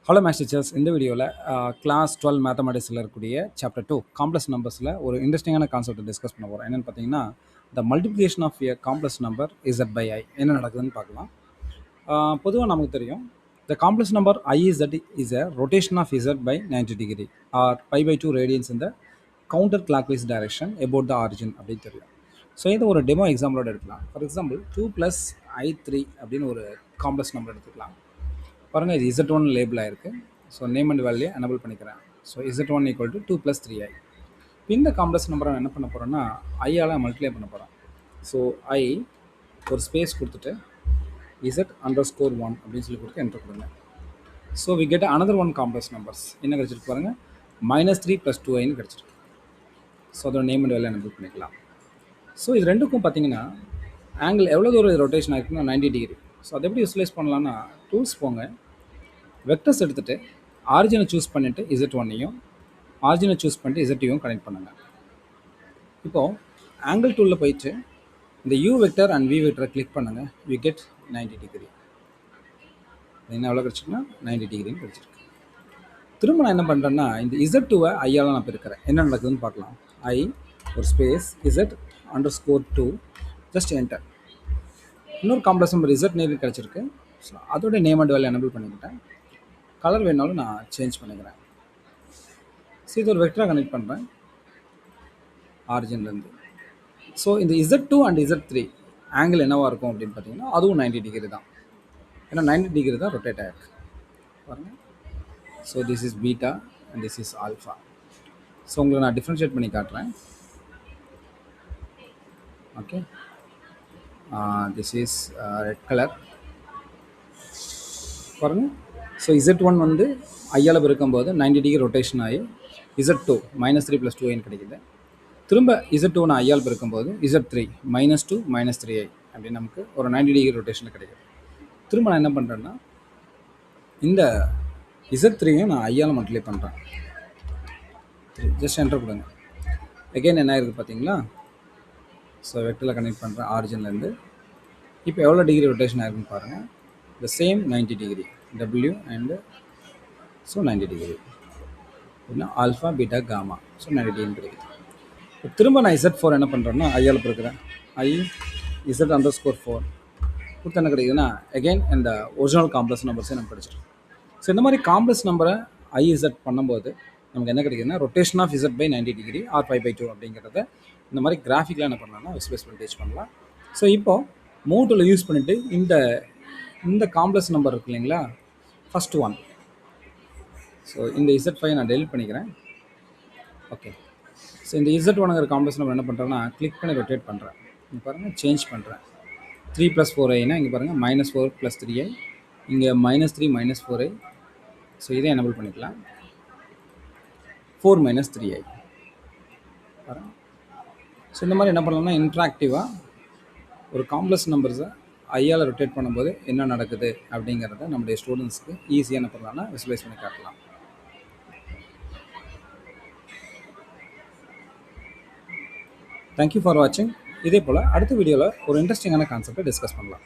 Hello maths teachers. இந்த வீடியோவில் class 12 மேத்தமெட்டிக்ஸில் இருக்கக்கூடிய சாப்டர் 2 காம்ப்ளெக்ஸ் நம்பர்ஸில் ஒரு இன்ட்ரெஸ்டிங்கான கான்செப்ட் டிஸ்கஸ் பண்ண போகிறோம். என்னென்னு பார்த்தீங்கன்னா, the multiplication of a complex number z by i என்ன நடக்குதுன்னு பார்க்கலாம். பொதுவாக நமக்கு தெரியும், the complex number i z is a rotation of z by 90 degree or π/2 radians இந்த counter clock wise direction about the origin அப்படின்னு தெரியும். ஸோ இது ஒரு டெமோ எக்ஸாம்பிளோட எடுக்கலாம். ஃபார் எக்ஸாம்பிள் 2 + i3 அப்படின்னு ஒரு காம்ப்ளெக்ஸ் நம்பர் எடுத்துக்கலாம். பாருங்கள், இது Z1 லேபிள் ஆயிருக்கு. So name and value enable பண்ணிக்கிறேன். So Z1 = 2 + 3i. இந்த காம்ப்ளெக்ஸ் நம்பரை நான் என்ன பண்ண போகிறேன்னா ஐயால் மல்டிப்ளை பண்ண போகிறேன். ஸோ ஐ ஒரு ஸ்பேஸ் கொடுத்துட்டு Z_1 அப்படின்னு சொல்லி கொடுத்து என்டர் கொடுங்க. So we get another one complex numbers. என்ன கிடச்சிருக்கு பாருங்கள், -3 + 2iன்னு கிடச்சிருக்கு. ஸோ அதோட நேம் அண்ட் வேல்யூ எனபிள் பண்ணிக்கலாம். ஸோ இது ரெண்டுக்கும் பார்த்தீங்கன்னா ஆங்கிள் எவ்வளோ தூரம் ரொட்டேஷன் ஆகிருக்குன்னா 90 டிகிரி. ஸோ அதை எப்படி யூஸ்லைஸ் பண்ணலான்னா, டூல்ஸ் போங்க, வெக்டர்ஸ் எடுத்துகிட்டு ஆரிஜினை சூஸ் பண்ணிவிட்டு Z1ஐயும் ஆரிஜினை சூஸ் பண்ணிட்டு Z2ஐயும் கனெக்ட் பண்ணுங்கள். இப்போது ஆங்கிள் டூலில் போயிட்டு இந்த U வெக்டர் அண்ட் V வெக்டரை கிளிக் பண்ணுங்கள். You get 90 degree. என்ன எவ்வளோ கிடச்சிருக்குன்னா 90 டிகிரின்னு கிடச்சிருக்கு. திரும்ப நான் என்ன பண்ணுறேன்னா, இந்த Z2வை ஐயால் நான் பெருக்கிறேன். என்ன நடக்குதுன்னு பார்க்கலாம். ஐ ஒரு ஸ்பேஸ் Z_2 ஜஸ்ட் என்டர். இன்னொரு காம்ப்ளெக்ஸ் நம்பர் Z நேரில் கிடச்சிருக்கு. ஸோ அதோட நேம் அண்ட் வேல்யூ எனபிள் பண்ணிக்கிட்டேன். கலர் வேணாலும் நான் சேஞ்ச் பண்ணிக்கிறேன். ஸோ இது ஒரு வெக்டராக கனெக்ட் பண்ணுறேன் ஆரிஜின்லேருந்து. ஸோ இந்த Z2 அண்ட் Z3 ஆங்கிள் என்னவாக இருக்கும் அப்படின்னு பார்த்தீங்கன்னா, அதுவும் 90 டிகிரி தான். ஏன்னா 90 டிகிரி தான் ரொட்டேட் ஆகிருக்கு பாருங்கள். So this is beta and this is alpha. So உங்களுக்கு நான் டிஃப்ரென்ஷியேட் பண்ணி காட்டுறேன். Okay, this is red colour பாருங்கள். ஸோ Z1 வந்து ஐயால் பெருக்கும்போது 90 டிகிரி ரொட்டேஷன் ஆகி Z2 -3 + 2i கிடைக்குது. திரும்ப Z2 நான் ஐயால் பெருக்கும்போது Z3 -2 -3i அப்படின்னு நமக்கு ஒரு 90 டிகிரி ரொட்டேஷனில் கிடைக்குது. திரும்ப நான் என்ன பண்ணுறேன்னா, இந்த Z3யும் நான் ஐயால் மல்டிப்ளை பண்ணுறேன். ஜஸ்ட் என்டர் கொடுங்க. அகெயின் என்ன ஆயிருக்கு பார்த்தீங்களா. ஸோ வெக்டரில் கனெக்ட் பண்ணுறேன் ஆரிஜின்லேருந்து. இப்போ எவ்வளோ டிகிரி ரொட்டேஷன் ஆயிருக்குன்னு பாருங்கள். the same 90 degree W and so 90 degree alpha beta gamma, so 90 degree. திரும்ப நான் Z4 என்ன பண்ணுறேன்னா ஐயால் பெருக்கிறேன். I Z_4 கொடுத்து என்ன கிடைக்குதுன்னா அகெயின் இந்த ஒரிஜினல் காம்ப்ளெக்ஸ் நம்பர்ஸே நமக்கு கிடைச்சிருக்கு. ஸோ இந்த மாதிரி காம்ப்ளெக்ஸ் நம்பரை IZ பண்ணும்போது நமக்கு என்ன கிடைக்குதுன்னா rotation of Z by 90 degree or π/2 அப்படிங்கிறத இந்த மாதிரி கிராஃபிக்கில் என்ன பண்ணலாம்னா விஸ்வலைஸ் பண்ணி டீச் பண்ணலாம். ஸோ இப்போது மூவ் டூலை யூஸ் பண்ணிவிட்டு இந்த காம்ப்ளெக்ஸ் நம்பர் இருக்கு இல்லைங்களா, ஃபஸ்ட் ஒன். ஸோ இந்த Z5 நான் டெலிட் பண்ணிக்கிறேன். ஓகே, ஸோ இந்த Z1ங்கிற காம்ப்ளெக்ஸ் நம்பர் என்ன பண்ணுறேன்னா கிளிக் பண்ணி ரொட்டேட் பண்ணுறேன். இங்கே பாருங்கள், சேஞ்ச் பண்ணுறேன். 3 + 4iனா இங்கே பாருங்கள் -4 + 3i, இங்கே -3 -4i. ஸோ இதை எனபிள் பண்ணிக்கலாம். 4 - 3i பாருங்கள். ஸோ இந்த மாதிரி என்ன பண்ணலாம்னா இன்ட்ராக்டிவாக ஒரு காம்ப்ளெக்ஸ் நம்பர்ஸை ஐயால் ரொட்டேட் பண்ணும்போது என்ன நடக்குது அப்படிங்கிறத நம்முடைய ஸ்டூடெண்ட்ஸ்க்கு ஈஸியாக என்ன பண்ணலாம்னா விசுவலைஸ் பண்ணி காட்டலாம். தேங்க்யூ ஃபார் வாட்சிங். இதே போல் அடுத்த வீடியோவில் ஒரு இன்ட்ரெஸ்டிங்கான கான்செப்டை டிஸ்கஸ் பண்ணலாம்.